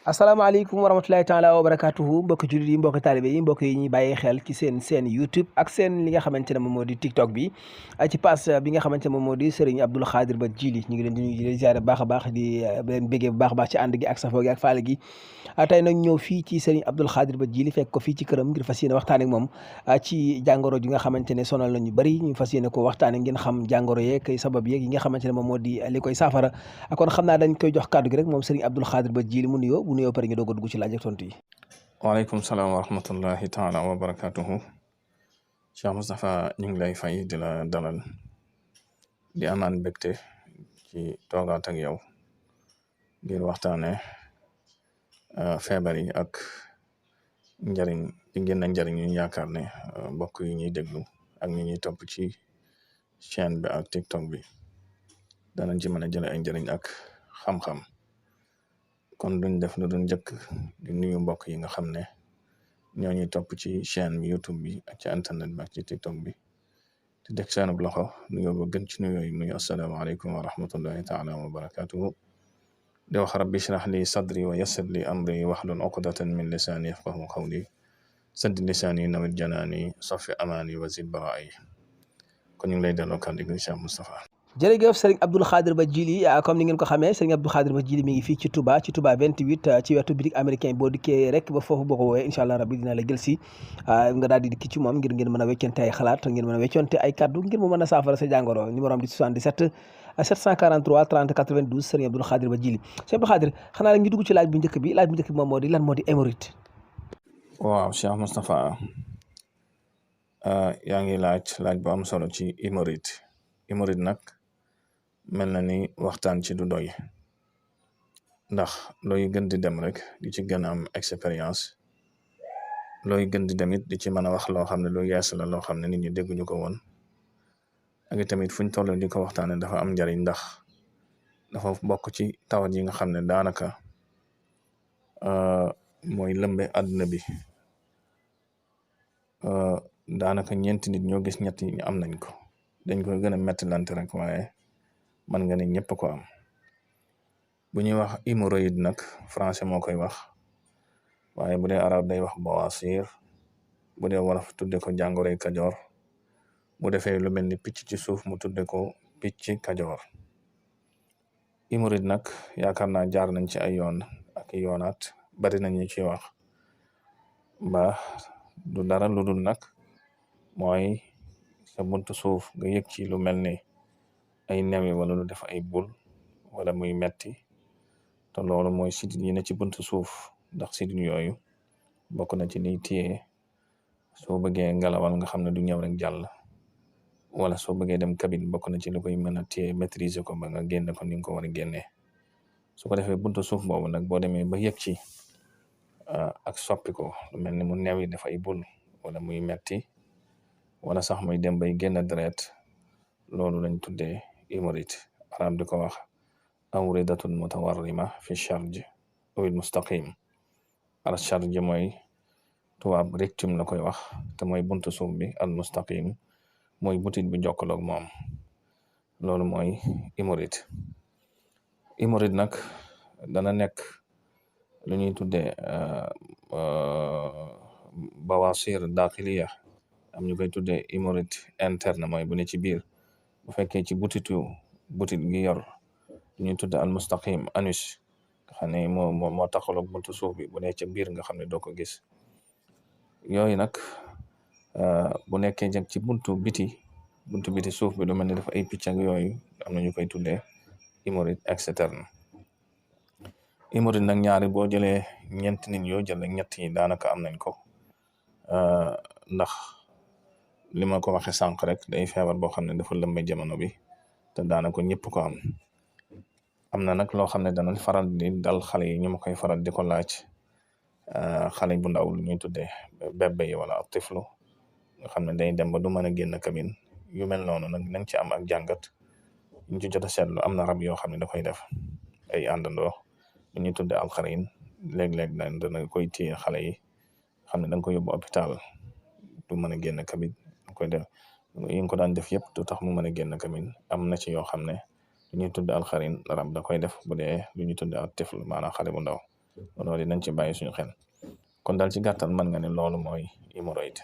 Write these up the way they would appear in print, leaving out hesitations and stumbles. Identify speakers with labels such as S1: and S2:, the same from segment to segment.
S1: asalaamaaleykum wa rahmatulahi taala wa barakatuhu mbokki jullit yi mbokki taalibe yi mbokk yi ñuy bàyyi xel ci seen YouTube ak seen li nga xamante ne moom moo di TikTok bi ci pass bi nga xamante ne moom moo di Serigne Abdoul Khadir Ba Djily ñu ngi leen di nuyu di leen ziare bu baax a baax di leen béggee bu baax a baax ci ànd gi ak safoo gi ak faale gi tey nag ñëw fii ci Serigne Abdoul Khadir Ba Djily fekk ko fii ci këram ngir fas yéene waxtaan ak moom ci jàngoro ji nga xamante ne sonal na ñu bëri ñu fas yéene ko waxtaane ngeen xam jàngoro yeeg sabab yeeg yi nga xamante ne moom moo di li koy saafara kon xam naa dañ koy jox kàddu gi rek moom Serigne Abdoul Khadir Ba Djily mu nuyoo pare ñu doog a dugg ci laaj ak tontu yi.
S2: waaleykum salaam wa rahmatullahi taala wa barakatuhu Cheikh Moustapha ñu ngi lay fay di la dalal di amaan mbégte ci toogaat ak yow ngir waxtaane feebar yi ak njariñ di génn njariñ ñu yaakaar ne mbokk yi ñuy déglu ak ñi ñuy topp ci chaîne bi ak TikTok bi danañ ci mën a jële ay njariñ ak xam-xam kon duñ def lu duñ njëkk di nuyu mbokk yi nga xam ne ñoo ñuy topp ci chaîne bi YouTube bi ak ci internet bi ak ci TikTok bi di deg seenub loxo nuyoo ba gën ci nuyoo yi muy asalaamaaleykum wa rahmatullahi taala wa barakatuhu di wax rabbi shrah li sadri wa yassir li amri wahlul uqdatan min lisaani yafqahu qawli saddi lisaani nawit janaani safi amaani wa zid baraa'i kon ñu ngi lay delloo kàddu gi Cheikh Moustapha.
S1: jërëjëf Serigne Abdoul Khadir Ba Djily comme ni ngeen ko xamee Serigne Abdoul Khadir Ba Djily mi ngi fii ci Touba 28 ci wetu bitik américain boo dikkee rek ba foofu boo ko woowee incha allah rabbi dina la jël si nga daal di dikki ci moom ngir ngeen mën a weccante ay xalaat ngeen mën a weccante ay kaddu ngir mu mën a saafara sa jàngoro numéro am di 77 743 30 92 Serigne Abdoul Khadir Ba Djily Serigne Abdoul Khadir xanaa rek ñu dugg ci laaj bu njëkk bi moom moo di lan moo di hémorroïde.
S2: waaw Cheikh Moustapha yaa ngi laaj bu am solo ci hémorroïde nag mel na ni waxtaan ci du doy ndax looy gën di dem rek di ci gën a am expérience looy gën di dem it di ci mën a wax loo xam ne lu yees la loo xam ne nit ñi dégguñu ko woon ak tamit fuñ toll di ko waxtaane dafa am njariñ ndax dafa bokk ci tawat yi nga xam ne daanaka mooy lëmbe àdduna bi daanaka ñeenti nit ñoo gis ñett yi am nañ ko dañ koy gën a mettilante rek waaye man nga ne ñëpp ko am bu ñuy wax hémorroïde nag français moo koy wax waaye bu dee arab day wax bawasir bu dee wolof tudde ko jàngoroy kajoor bu defee lu mel ni picc ci suuf mu tudde ko picc kajoor hémorroïde nag yaakaar naa jaar nañ ci ay yoon ak yoonaat bari nañu ci wax ba du dara lu dul nag mooy sa buntu suuf nga yëg ci lu mel ni ay newe wala lu def ay bul wala muy metti te loolu mooy sidit yi ne ci buntu suuf ndax sidit yooyu bokk na ci liy téye soo bëggee ngelawal nga xam ne du ñëw rek jàll wala soo bëggee dem cabine bokk na ci li koy mën a téye maîtriser ko ba nga génne ko ni nga ko war a génnee su ko defee buntu suuf boobu nag boo demee ba yëg ci ak soppi ko lu mel ni mu neew yi def ay bul wala muy metti wala sax muy dem bay génn deret loolu lañ tuddee hémorroïde arab di ko wax awridatun mutawarrima fi charge awil mustaqim al charge mooy tubaab rectum la koy wax te mooy buntu suuf bi al mustaqim mooy butit bi jokkaloog moom loolu mooy hémorroïde nag dana nekk lu ñuy tuddee bawasir daxiliya am ñu koy tuddee hémorroïde interne mooy bu ne ci biir bu fekkee ci butit gi yor ñu tudde al mustaqim anus nga xam ne moo taxaloog buntu suuf bi bu ne ca biir nga xam ne doo ko gis yooyu nag bu nekkee jag ci buntu biti suuf bi lu mel ni dafa ay picc ak yooyu am na ñu koy tuddee hémorroïde externe hémorroïde nag ñaari boo jëlee ñeenti nit yoo jël ñett yi daanaka am nañ ko ndax li ma ko waxee sànq rek day feebar boo xam ne dafa lëmbe jamono bi te daanaka ñëpp ko am na nag loo xam ne dana faral di dal xale yi ñu ma koy faral di ko laaj xale bu ndaw lu ñuy tuddee bébé yi wala ab tiflu nga xam ne day dem ba du mën a génn cabine yu mel noonu nag nañ ci am ak jàngat ñu ci jot a seetlu am na rab yoo xam ne da koy def ay àndandoo lu ñuy tuddee alxarin léeg-léeg dana koy téye xale yi xam ne da nga ko yóbbu hôpital du mën a génn cabine koy def yi nga ko daan def yëpp du tax mu mën a génn cabine am na ci yoo xam ne lu ñuy tuddee alxarin rab da koy def bu dee lu ñuy tuddee ak tifl maanaam xale bu ndaw loolu nañ ci bàyyi suñu xel kon daal ci gàttal mën nga ne loolu mooy hémorroïde.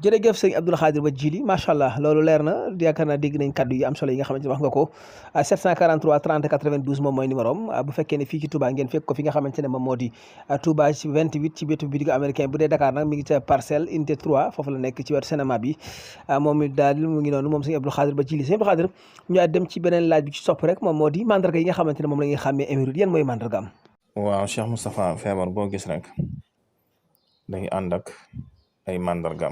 S1: jërëjëf sëñ Abdou Khadre Badjily macha allah loolu leer na yaakaar naa dégg nañ kaddu yi am solo yi nga xamante ne wax nga ko 743 30 92 moom mooy numéro am bu fekkee ne fii ci Touba ngeen fekk ko fi nga xamante ne moom moo di Touba ci 28 ci wetu bitig américain bu dee Dakar nag mi ngi ca parcelle unité 3 foofu la nekk ci wetu cinéma bi moom it daal mu ngi noonu moom sëñ Abdou Khadre Badjily sëñ Abdou Khadre ñu dem ci beneen laaj bi ci sopp rek moom moo di mandarga yi nga xamante ne moom la ñuy xàmmee hémorroïde yan mooy mandarga am.
S2: waaw Cheikh Moustapha feebar boo gis rek day ànd ak ay mandarga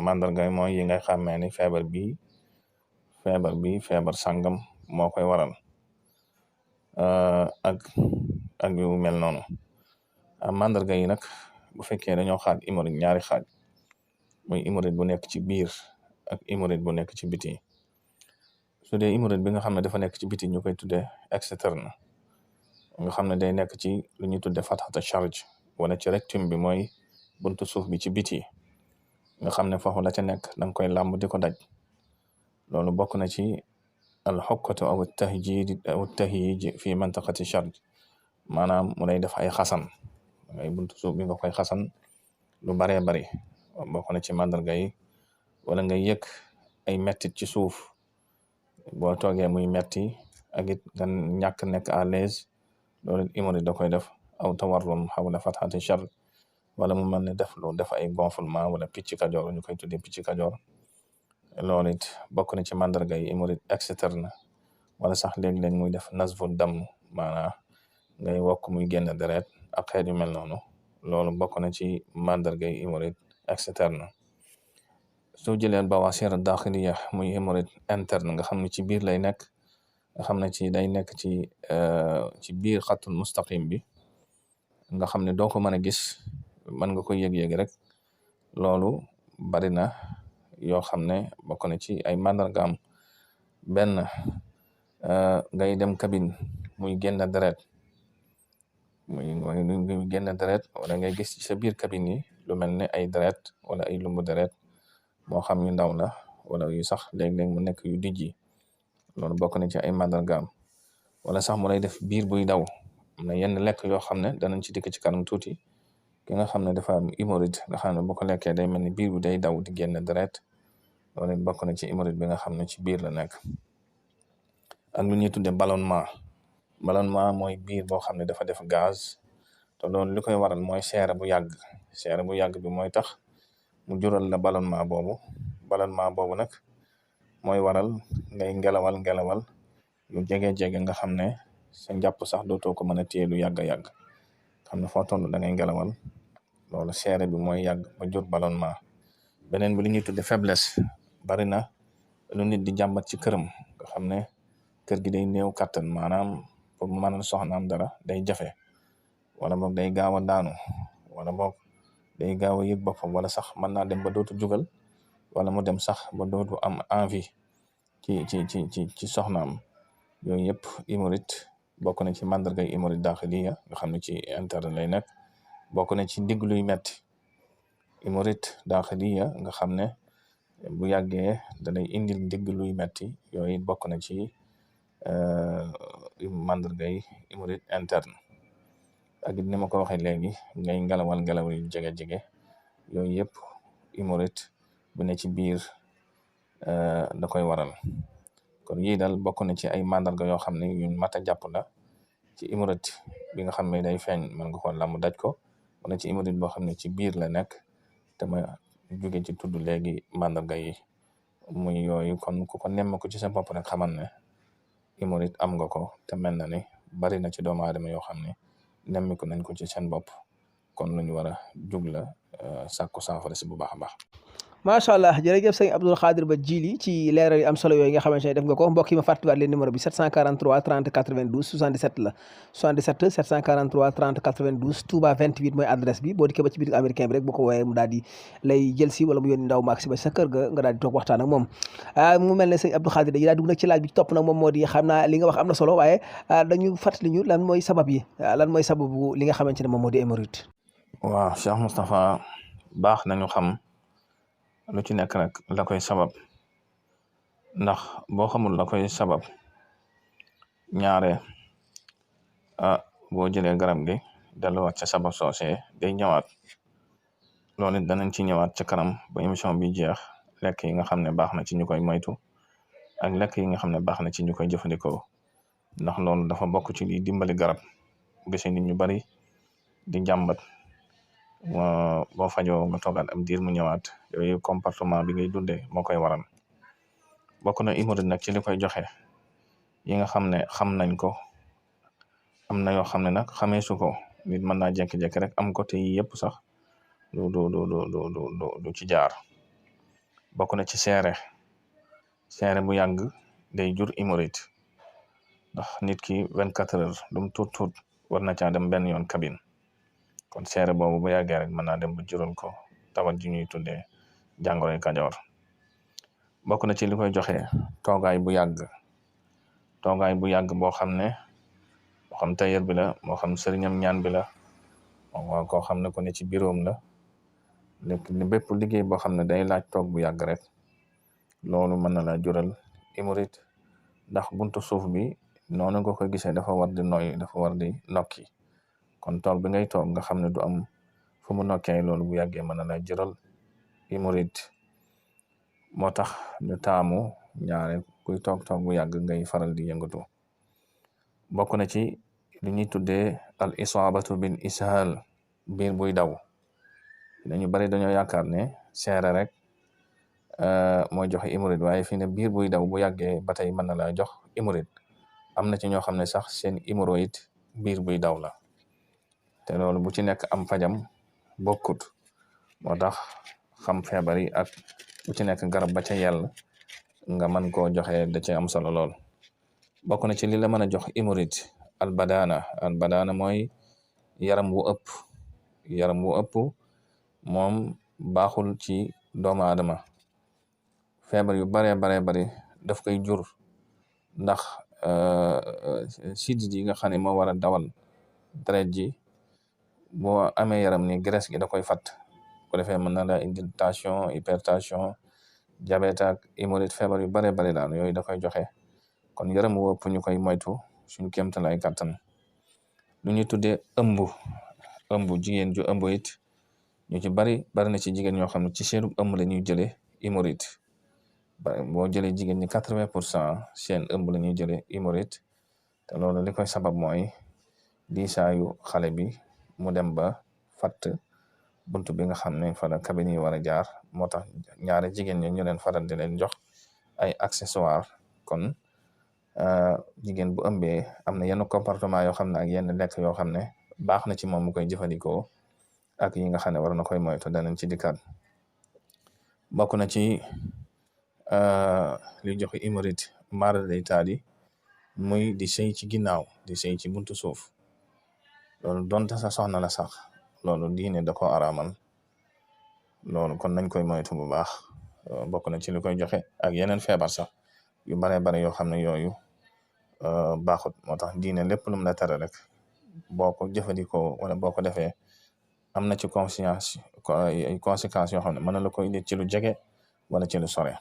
S2: mooy yi ngay xàmmee ni feebar bi feebar sàngam moo koy waral ak yu mel noonu mandarga yi nag bu fekkee dañoo xaaj hémorroïde ñaari xaaj muy hémorroïde bu nekk ci biir ak hémorroïde bu nekk ci biti su dee hémorroïde bi nga xam ne dafa nekk ci biti ñu koy tuddee externe nga xam ne day nekk ci lu ñuy tuddee fatxata charge wala ci rectum bi mooy buntu suuf bi ci biti nga xam ne foofu la ca nekk danga koy làmb di ko daj loolu bokk na ci al xokkatu aw tahyij fi mantaqati charge maanaam mu lay def ay xasan ngay buntu suuf bi nga koy xasan lu baree bari bokk na ci mandarga yi wala nga yëg ay mettit ci suuf boo toogee muy metti ak it nga ñàkk nekk à l'aise loolu hémorroïde da koy def aw tawarrum xawla fatxati charge wala mu mel ne def ay gonflement wala picc kajoor ñu koy tuddee picc kajoor loolu it bokk na ci mandarga yi hémorroïde externe wala sax léeg-léeg muy def nasfu dam maanaam ngay wokk muy génn deret ak xeet yu mel noonu loolu bokk na ci mandarga yi hémorroïde externe soo jëlee bawasir daxiliya muy hémorroïde interne nga xam ne ci biir lay nekk nga xam ne ci day nekk ci biir xatul mustaqim bi nga xam ne doo ko mën a gis mën nga koy yëg-yëg rek loolu bari na yoo xam ne bokk na ci ay mandargaam benn ngay dem cabine muy génn deret muy génn deret wala ngay gis ci sa biir cabine yi lu mel ne ay deret wala ay lumbu deret moo xam yu ndaw la wala yu sax léeg-léeg mu nekk yu dijji loolu bokk na ci ay mandargaam wala sax mu lay def biir buy daw am na yenn lekk yoo xam ne danañ ci dikk ci kanam tuuti ki nga xam ne dafa am hémorroïde nga xam ne bu ko lekkee day mel ni biir bi day daw di génn deret loolu bokk na ci hémorroïde bi nga xam ne ci biir la nekk ak lu ñuy tuddee ballonnement mooy biir boo xam ne dafa def gaz te loolu li koy waral mooy seere bu yàgg bi mooy tax mu jural la ballonnement boobu nag mooy waral ngay ngelawal lu jege nga xam ne sa njàpp sax dootoo ko mën a téye lu yàgg xam ne foo toll da ngay ngelawal loolu seere bi mooy yàgg ba jur ballonnement beneen bi li ñuy tudde faiblesse bari na lu nit di jàmbat ci këram nga xam ne kër gi day néew kàttan maanaam pour mu mën a soxnaam dara day jafe wala boog day gaaw a daanu wala boog day gaaw a yëg boppam wala sax mën naa dem ba dootu jugal wala mu dem sax ba dootu am envie ci soxnaam yooyu yëpp hémorroïde bokk na ci mandargay hémorroïde daxiliya nga xam ne ci interne lay nekk bokk na ci ndigg luy metti hémorroïde daxiliya nga xam ne bu yàggee danay indil ndigg luy metti yooyu bokk na ci mandargay hémorroïde interne ak it ni ma ko waxee léegi ngay ngelaw yu jege yooyu yëpp hémorroïde bu ne ci biir da koy waral kon yii daal bokk na ci ay mandarga yoo xam ne yuñ mat a jàpp la ci hémorroïde bi nga xam ne day feeñ mën nga ko lamb daj ko wala ci hémorroïde boo xam ne ci biir la nekk te ma jóge ci tudd léegi mandarga yi muy yooyu kon ku ko nemm ko ci sa bopp rek xamal ne hémorroïde am nga ko te mel na ni bari na ci doomu aadama yoo xam ne nemmiku nañ ko ci seen bopp kon lu ñu war a jug la sàkku saafara si bu baax a baax.
S1: macha allah jërëjëf sëñ Abdou Khadre Badjily ci leeral yi am solo yooyu nga xamante ne def nga ko mbokk yi ma fàttaliwaat leen numéro bi 743 30 92 77 la 77 743 30 92 Touba 28 mooy adresse bi boo dikkee ba ci biir américain bi rek boo ko woowee mu daal di lay jël si wala mu yónni ndaw maag si ba sa kër ga nga daal di toog waxtaan ak moom mu mel ne sëñ Abdou Khadre dañuy daal dugg nag ci laaj bi ci topp nag moom moo di xam naa li nga wax am na solo waaye dañu fàttali ñu lan mooy sabab yi lan mooy sababu li nga xamante ne moom moo di hémorroïde.
S2: waaw Cheikh Moustapha baax nañu xam lu ci nekk nag la koy sabab ndax boo xamul la koy sabab ñaare boo jëlee garab gi delluwaat ca sabab soosee day ñëwaat. loolu it danañ ci ñëwaat ca kanam ba émission bi jeex, lekk yi nga xam ne baax na ci ñu koy moytu ak lekk yi nga xam ne baax na ci ñu koy jëfandikoo, ndax loolu dafa bokk ci liy dimbali garab. gisee nit ñu bari di jàmbat boo fajoo nga toogaat am diir mu ñëwaat, yooyu comportement bi ngay dundee moo koy waral. bokk na hémorroïde nag ci li koy joxe yi nga xam ne xam nañ ko, am na yoo xam ne nag xamee su ko, nit mën naa jékki-jékki rek am ko te yi yëpp sax du ci jaar. bokk na ci seere bu yàgg day jur hémorroïde, ndax nit ki 24 heures lu mu tuut war na caa dem benn yoon cabine, kon seere boobu bu yàggee rek mën naa dem ba jural ko tawat ji ñuy tuddee jàngoroy Kajoor. bokk na ci li koy joxe toogaay bu yàgg boo xam ne moo xam tailleur bi la, moo xam sëriñam ñaan bi la, moo koo xam ne ko ne ci biroom la, bépp liggéey boo xam ne day laaj toog bu yàgg rek loolu mën na la jural hémorroïde, ndax buntu suuf bi noonu nga ko gisee dafa war di noy, dafa war di nokki, kon toog bi ngay toog nga xam ne du am fu mu nokkee, loolu bu yàggee mën na la jural hémorroïde. moo tax ñu taamu ñaare kuy toog bu yàgg ngay faral di yëngatu. bokk na ci li ñuy tuddee al isaabatu bil ishal, biir buy daw. dañu bari dañoo yaakaar ne seere rek mooy joxe hémorroïde, waaye fii ne biir buy daw bu yàggee ba tey mën na laa jox hémorroïde. am na ci ñoo xam ne sax seen hémorroïde biir buy daw la, te loolu bu ci nekk am fajam bokkut. moo tax xam feebar yi ak bu ci nekk garab ba ca yàlla nga mën koo joxe da ci am solo lool. bokk na ci li la mën a jox hémorroïde albadana mooy yaram wu ëpp moom baaxul ci doomu aadama. feebar yu baree bari daf koy jur, ndax sidit yi nga xam ne moo war a dawal deret ji boo amee yaram ni graisse gi da koy fat, ko defee mën na la indil tension, hypertension, diabète ak hémorroïde, feebar yu baree bari daal yooyu da koy joxe. kon yaram wu ëpp ñu koy moytu suñu kéemtalaay kàttan. lu ñuy tuddee ëmb jigéen ju ëmb it ñu ci bari na ci jigéen ñoo xam ne ci seenu ëmb la ñuy jëlee hémorroïde. boo jëlee jigéen ñi 80% seen ëmb la ñuy jëlee hémorroïde, te loolu li koy sabab mooy diisaayu xale bi mu dem ba fatt buntu bi nga xam ne fa la cabine yi war a jaar. moo tax ñaare jigéen ñi ñu leen faral di leen jox ay accessoire. kon jigéen bu ëmbee am na yenn comportement yoo xam ne ak yenn lekk yoo xam ne baax na ci moom mu koy jëfandikoo, ak yi nga xam ne war na koy moytu danañ ci dikkaat. bokk na ci li joxe hémorroïde mara day taali muy di sëy ci ginnaaw, di sëy ci buntu suuf. loolu donte sa soxna la sax loolu diine da ko araamal, loolu kon nañ koy moytu bu baax. bokk na ci li koy joxe ak yeneen feebar sax yu baree bare yoo xam ne yooyu baaxut. moo tax diine lépp lu mu la tere rek boo ko jëfandikoo wala boo ko defee am na ci conséquences yoo xam ne mën na la ko indi ci lu jege wala ci lu sore.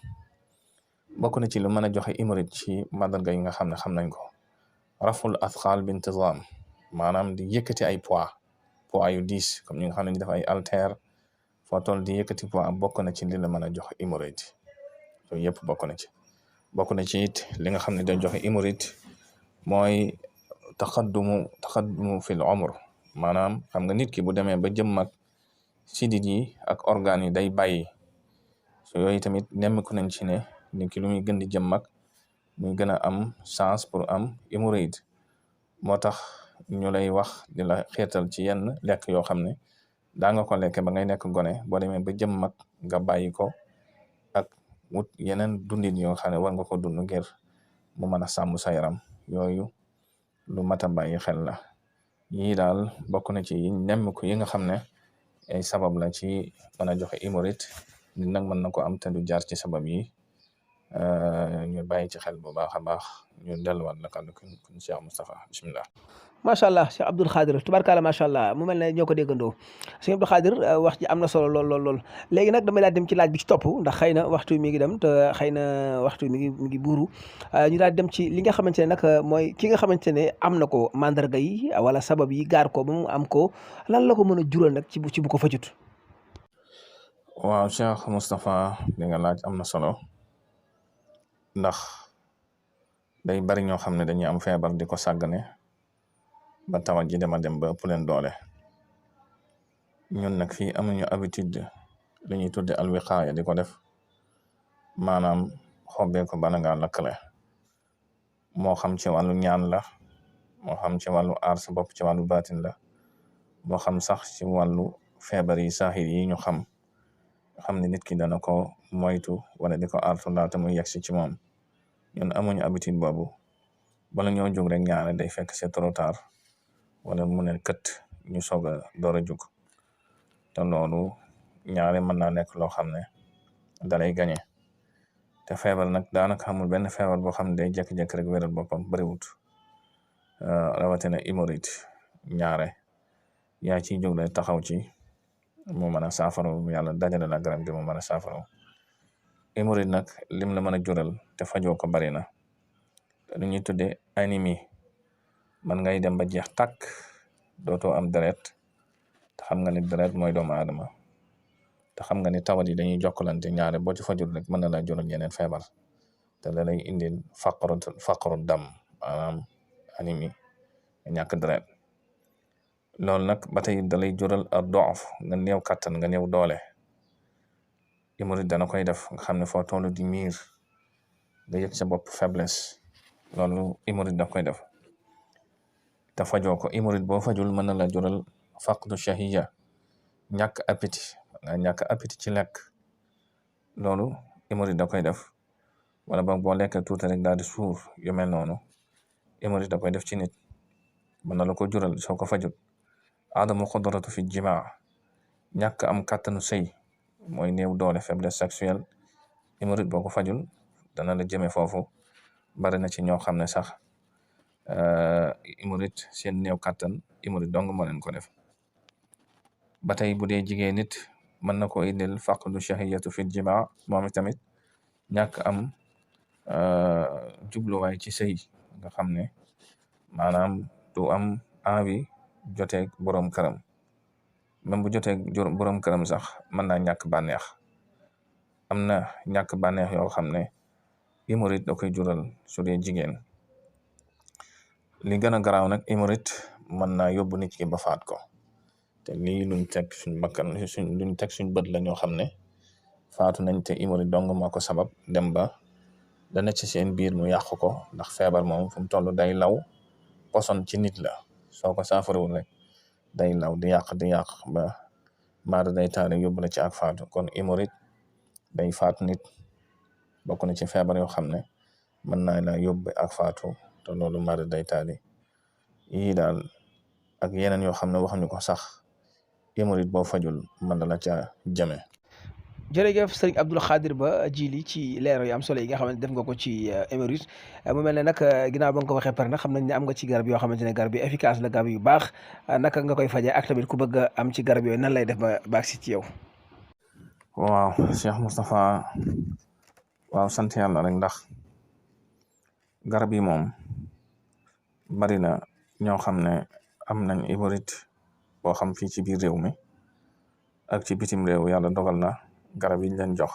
S2: bokk na ci lu mën a joxe hémorroïde ci mandarga yi nga xam ne xam nañ ko, raful athqal bi intizam, maanaam di yëkkati ay poids yu diis, comme ñi nga xam ne ñu def ay haltère foo toll di yëkkati poids, bokk na ci li la mën a jox hémorroïde. yooyu yëpp bokk na ci it li nga xam ne day joxe hémorroïde mooy taqaddumu fil umr, maanaam xam nga nit ki bu demee ba jëm mag, sidit yi ak organes yi day bàyyi. so yooyu tamit nemmeeku nañ ci ne nit ki lu muy gën di jëm mag muy gën a am chance pour am hémorroïde. moo tax ñu lay wax di la xeetal ci yenn lekk yoo xam ne daa nga ko lekk ba ngay nekk gone, boo demee ba jëm mag nga bàyyi ko, ak wut yeneen dundin yoo xam ne war nga ko dund ngir mu mën a sàmm sa yaram. yooyu lu mat a bàyyi xel la. yii daal bokk na ci nemmeeku yi nga xam ne ay sabab la ci mën a joxe hémorroïde. nit nag mën na ko am te du jaar ci sabab yi. ñu bàyyi ci xel bu baax a baax. ñu delluwaat la kàddu kun Cheikh Moustapha bismillah.
S1: macha allah Cheikh Abdoul Khadir tubarkalla macha allah mu mel ne ñoo ko déggandoo Cheikh Abdoul Khadir wax ji am na solo lool léegi nag damay daal dem ci laaj bi ci topp ndax xëy na waxtu mi ngi dem te xëy na waxtu mi ngi buuru ñu daal dem ci li nga xamante ne nag mooy ki nga xamante ne am na ko mandarga yi wala sabab yi gaar ko ba mu am ko lan la ko mën a jural nag ci bu ko fajut.
S2: waaw Cheikh Moustapha li nga laaj am na solo ndax day bari ñoo xam ne dañuy am feebar di ko sàggane ba tawat ji dema dem ba ëpp leen doole ñun nag fii amuñu habitude lu ñuy tudde alwiqaaya di ko def maanaam xobbee ko bala ngaa lakkale moo xam ci wàllu ñaan la moo xam ci wàllu aar sa bopp ci wàllu baatin la moo xam sax ci wàllu feebar yi saaxir yi ñu xam ne nit ki dana ko moytu wala di ko aartu laata muy yegsi ci moom ñun amuñu habitude boobu bala ñoo jóg rek ñaare day fekk c'est trop tard wala mu ne kët ñu soog a door a jóg te loolu ñaare mën naa nekk loo xam ne dalay gañe te feebar nag daanaka xamul benn feebar boo xam ne day jékki-jékki rek wéral boppam bariwut rawatina hémorroïde ñaare yaa ciy jóg day taxaw ci mu mën a saafara yàlla dajale la garab gi mu mën a saafara hémorroïde nag lim la mën a jural te fajoo ko bari na lu ñuy tuddee anémie man ngay dem ba jeex tàkk dootoo am deret te xam nga ni deret mooy doomu aadama te xam nga ni tawat yi dañuy jokkalante ñaare boo ci fajul rek mën na laa jural yeneen feebar te da lay indil faqru dam maanaam anémie ñàkk deret loolu nag ba tey da lay jural a doof nga néew kattan nga néew doole hémorroïde dana koy def nga xam ne foo tollu di miir nga yëg sa bopp faiblesse loolu hémorroïde da koy def te fajoo ko hémorroïde boo fajul mën na la jural faqdu shahiya ñàkk appétit nga ñàkk appétit ci lekk loolu hémorroïde da koy def wala boog boo lekk tuuti rek daal di suur yu mel noonu hémorroïde da koy def ci nit mën na la ko jural soo ko fajul adamu qudratu fi jimaa ñàkk am kàttanu sëy mooy néew doole faiblesse sexuelle hémorroïde boo ko fajul dana la jëme foofu bari na ci ñoo xam ne sax hémorroïde seen néew kàttan hémorroïde dong moo leen ko def ba tey bu dee jigéen nit mën na ko indil faqdu shahiyatu fi jimaa moom tamit ñàkk am jubluwaay ci sëy nga xam ne maanaam du am envie joteeg borom këram même bu joteeg borom këram sax mën naa ñàkk bànneex am na ñàkk bànneex yoo xam ne hémorroïde da koy jural su dee jigéen li gën a garaaw nag hémorroïde mën naa yóbbu nit ki ba faat ko te lii luñ teg suñ bakkan luñ teg suñ bët la ñoo xam ne faatu nañ te hémorroïde dong moo ko sabab dem ba dana ci seen biir mu yàq ko ndax feebar moom fu mu toll day law poson ci nit la soo ko saafarawul rek day law di yàq ba maara day taale yóbbu la ci ak faatu kon hémorroïde day faat nit bokk na ci feebar yoo xam ne mën naa la yóbbu ak faatu te loolu maara day taali yii daal ak yeneen yoo xam ne waxuñu ko sax hémorroïde boo fajul mën na la ca jame.
S1: jërëjëf sëriñ Abdoul Khadir Ba Djily ci leero yi am solo yi nga xamante def nga ko ci hémorroïde mu mel ne nag ginnaaw ba nga ko waxee pare nag xam nañ ne am nga ci garab yoo xamante ne garab yu efficace la garab yu baax naka nga koy fajee ak tamit ku bëgg a am ci garab yooyu nan lay def ba baax si ci yow.
S2: waaw Cheikh Moustapha waaw sant yàlla rek ndax garab yi moom bari na ñoo xam ne am nañ hémorroïde boo xam fii ci biir réew mi ak ci bitim réew yàlla dogal na garab yi ñu leen jox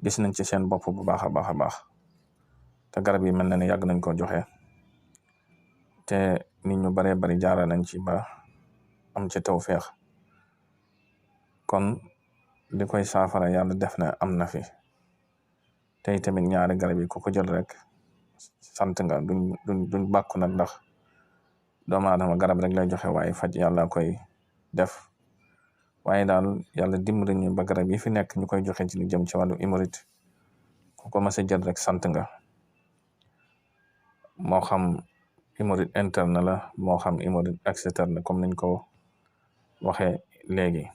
S2: gis nañ ci seen bopp bu baax a baax a baax te garab yi mel na ne yàgg nañ ko joxe te nit ñu baree bari jaara nañ ci ba am ci tawfeex kon li koy saafara yàlla def na am na fi tey tamit ñaari garab yi ku ko jël rek sant nga duñ bàkku nag ndax doomu aadama garab rek lay joxe waaye faj yàlla koy def waaye daal yàlla dimbali ñu ba garab yi fi nekk ñu koy joxe ci lu jëm ci wàllu hémorroïde ku ko mas a jël rek sant nga moo xam hémorroïde interne la moo xam hémorroïde externe comme niñ ko waxee léegi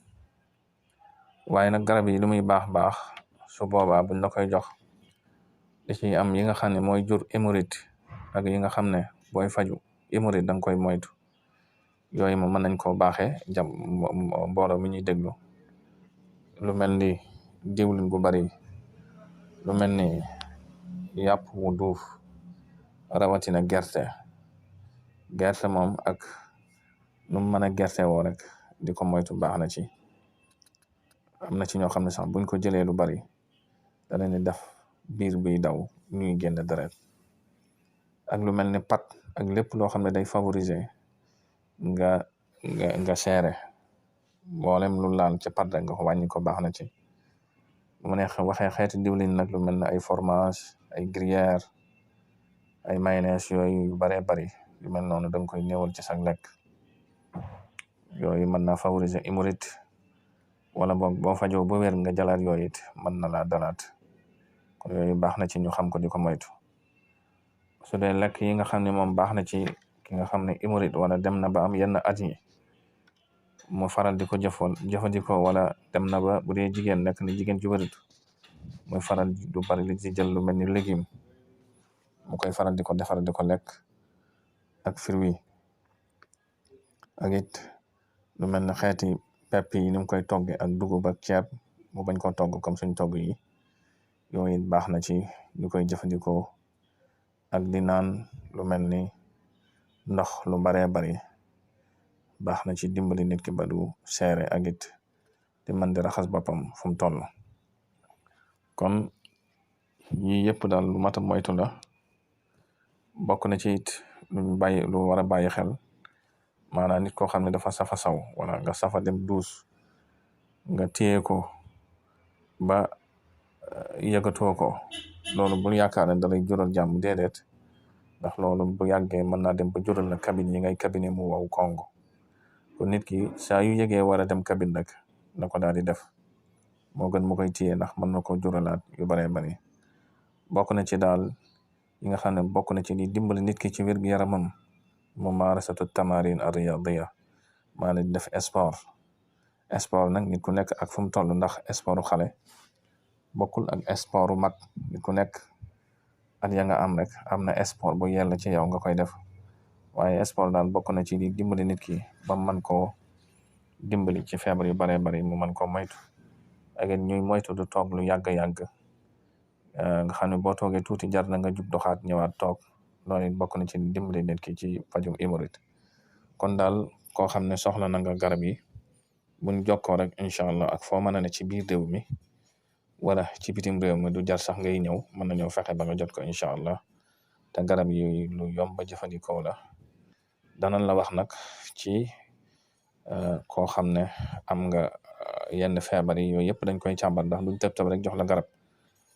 S2: waaye nag garab yi lu muy baax su boobaa buñ la koy jox da ciy am yi nga xam ne mooy jur hémorroïde ak yi nga xam ne booy faju hémorroïde da nga koy moytu. yooyu moom mën nañ koo baaxee mbooloo mi ñuy déglu. lu mel ni diwlin bu bari, lu mel ni yàpp wu duuf, rawatina gerte moom ak nu mu mën a gerte woo rek di ko moytu baax na ci. am na ci ñoo xam ne sax buñ ko jëlee lu bari da leen di def biir buy daw ñuy génn deret. ak lu mel ni pat ak lépp loo xam ne day favoriser nga seere mboolem lu laal ci pat rek nga ko wàññi ko baax na ci. mu ne waxee xeeti diwlin nag lu mel ne ay fromage, ay gruyère, ay mayonnaise yooyu yu baree bari yu mel noonu da nga koy néewal ci sa lekk. yooyu mën naa favoriser hémorroïde wala boo fajoo ba wér nga jalaat yooyu it mën na laa dalaat. kon yooyu baax na ci ñu xam ko di ko moytu. su dee lekk yi nga xam ne moom baax na ci ki nga xam ne hémorroïde wala dem na ba am yenn at yi mu faral di ko jëfandikoo wala dem na ba bu dee jigéen nekk ni jigéen ju wérut muy faral du bari li ci jël lu mel ni légume mu koy faral di ko defar di ko lekk ak fruit ak it lu mel ne xeeti pepp yi ni mu koy togge ak dugub ak ceeb mu bañ koo togg comme suñ togg yi. yooyu it baax na ci ñu koy jëfandikoo ak di naan lu mel ni ndox lu baree bari baax na ci dimbali nit ki ba du seere ak it di mën di raxas boppam fu mu toll. kon yii yëpp daal lu mat a moytu la. bokk na ci it lu war a bàyyi xel maanaam nit koo xam ne dafa safa saw wala nga safa dem duus nga téye ko ba yëgatoo ko loolu bul yaakaar ne dalay jural jàmm déedéet. ndax loolu bu yàggee mën naa dem ba jural la cabine yi ngay cabine mu wow kongo. kon nit ki saa yu yëgee war a dem cabine rek na ko daal di def moo gën mu koy téye ndax mën na ko juralaat yu baree bari. bokk na ci daal yi nga xam ne bokk na ci li dimbali nit ki ci wér gu yaramam mumarasatu tamarin ar-riyadiyya maanaam di def sport nag nit ku nekk ak fu mu toll ndax sportu xale bokkul ak sportu mag. nit ku nekk at ya nga am rek am na sport bu yella ci yow nga koy def waaye sport daal bokk na ci li dimbali nit ki ba mën koo dimbali ci feebar yu baree bari mu mën koo moytu. ak ñuy moytu du toog lu yàgg nga xam ne boo toogee tuuti jar na nga jug doxaat ñëwaat toog. loolu it bokk na ci dimbali nit ki ci pajum hémorroïde. kon daal koo xam ne soxla na nga garab yi buñ jokkoo rek incha allah ak foo mën a ne ci biir réew mi wala ci bitim réew mi du jar sax ngay ñëw mën na ñëw fexe ba nga jot ko incha allah. te garab yi lu yomb ba jëfandikoo la. danañ la wax nag ci koo xam ne am nga yenn feebar yi yooyu yëpp dañ koy càmbar ndax duñ tëb rek jox la garab.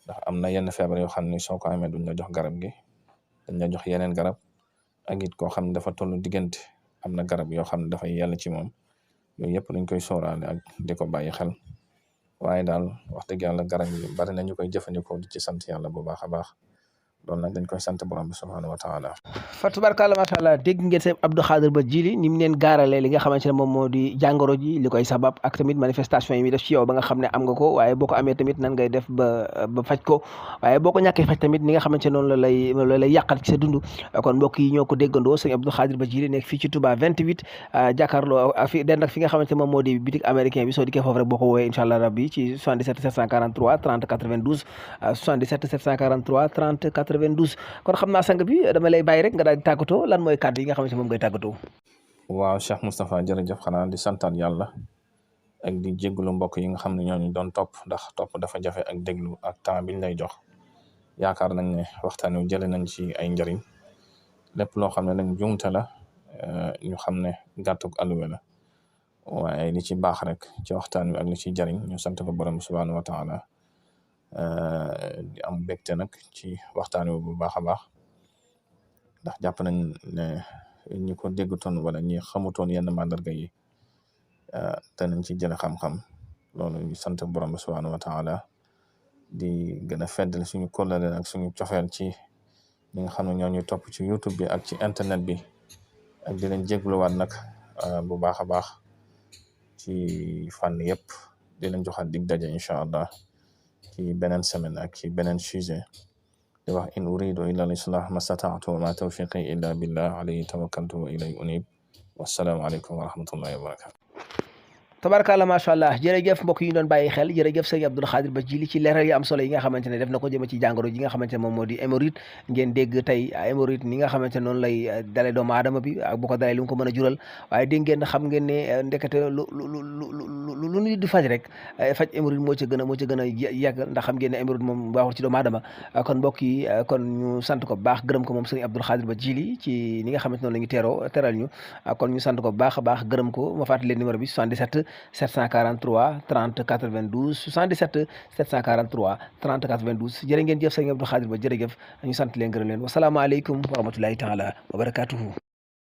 S2: ndax am na yenn feebar yoo xam ne soo ko amee duñ la jox garab gi dañ la jox yeneen garab. ak it koo xam ne dafa toll diggante am na garab yoo xam ne dafay yàlla ci moom yooyu yëpp dañ koy sóoraale ak di ko bàyyi xel. waaye daal wax dëgg yàlla garab yi bari na ñu koy jëfandikoo di ci sant yàlla bu baax a baax. loolu nag dañ koy sant borom bi subhanahu wa taala.
S1: fa tubarkàlla macha allah dégg ngeen seen Abdou Khadre Ba Djily ni mu leen gaaralee li nga xamante ne moom moo di jàngoro ji li koy sabab ak tamit manifestation yi mi def ci yow ba nga xam ne am nga ko waaye boo ko amee tamit nan ngay def ba faj ko waaye boo ko ñàkkee faj tamit ni nga xamante ne noonu la lay yàqal ci sa dund. kon mbokk yi ñoo ko déggandoo sëñ Abdou Khadre Ba Djily nekk fii ci Touba 28 jàkkaarloo fi den nag fi nga xamante ne moom moo di boutique américain bi soo dikkee foofu rek boo ko woowee incha allah rabbi ci 77 743 30 92 77 743 30 92 kon xam naa sang bi dama lay bàyyi rek nga daal di tàggatoo lan mooy kàddu yi nga xamante ne moom ngay tàggatoo.
S2: waaw Cheikh Moustapha jërëjëf xanaa di santaat yàlla ak di jégalu mbokk yi nga xam ne ñooñu doon topp ndax topp dafa jafe ak déglu ak temps biñ lay jox. yaakaar nañ ne waxtaan wi jëlee nañ ci ay njëriñ lépp loo xam ne nañ jumte la ñu xam ne gàttuk alluwe la waaye li ci baax rek ci waxtaan wi ak li ci jëriñ ñu sant ko borom subhanahu wa taala. di am bégte nag ci waxtaan wi bu baax a baax ndax jàpp nañ ne ñi ko déggutoon wala ñi xamutoon yenn mandarga yi danañ ci jële xam-xam loolu ñu sant borom bi subhanahu wa taala di gën a feddal suñu kóllëre ak suñu cofeel ci ñi nga xam ne ñoo ñuy topp ci YouTube bi ak ci internet bi ak di leen jégluwaat nag bu baax a baax ci fànn yëpp di leen joxaat dig daje incha allah ci beneen semaine ak ci beneen sujet di wax in uridu illa al-islah ma stata'tu wa ma tawfiqi illa billah alayhi tawakkaltu wa ilayhi unib. Wassalaamu aleykum wa rahmatullahi wa barakatu.
S1: tabarkàlla macha allah jërëjëf mbokk yi ñu doon bàyyi xel jërëjëf sëñ Abdoul Khadir Bathily ci leeral yi am solo yi nga xamante ne def na ko jëme ci jàngoro ji nga xamante ne moom moo di hémorroïde ngeen dégg tey hémorroïde ni nga xamante ne noonu lay dale doomu aadama bi ak bu ko dalee li mu ko mën a jural waaye dégg ngeen xam ngeen ne ndekete lu nit di faj rek faj hémorroïde moo ca gën a yàgg ndax xam ngeen ne hémorroïde moom baaxul ci doomu aadama kon mbokk yi kon ñu sant ko bu baax gërëm ko moom sëñ Abdoul Khadir Bathily ci ni nga xamante noonu la ñu teral ñu kon ñu sant ko bu baax a baax gërëm ko ma fàttali leen numéro bi 77 743 30 92 77 743 30 92 jërë ngeen jëf sëñ Abdou Khadir ba jërëjëf ñu sant leen gërëm leen wasalaamaaleykum wa rahmatullahi taala wa barakatuhu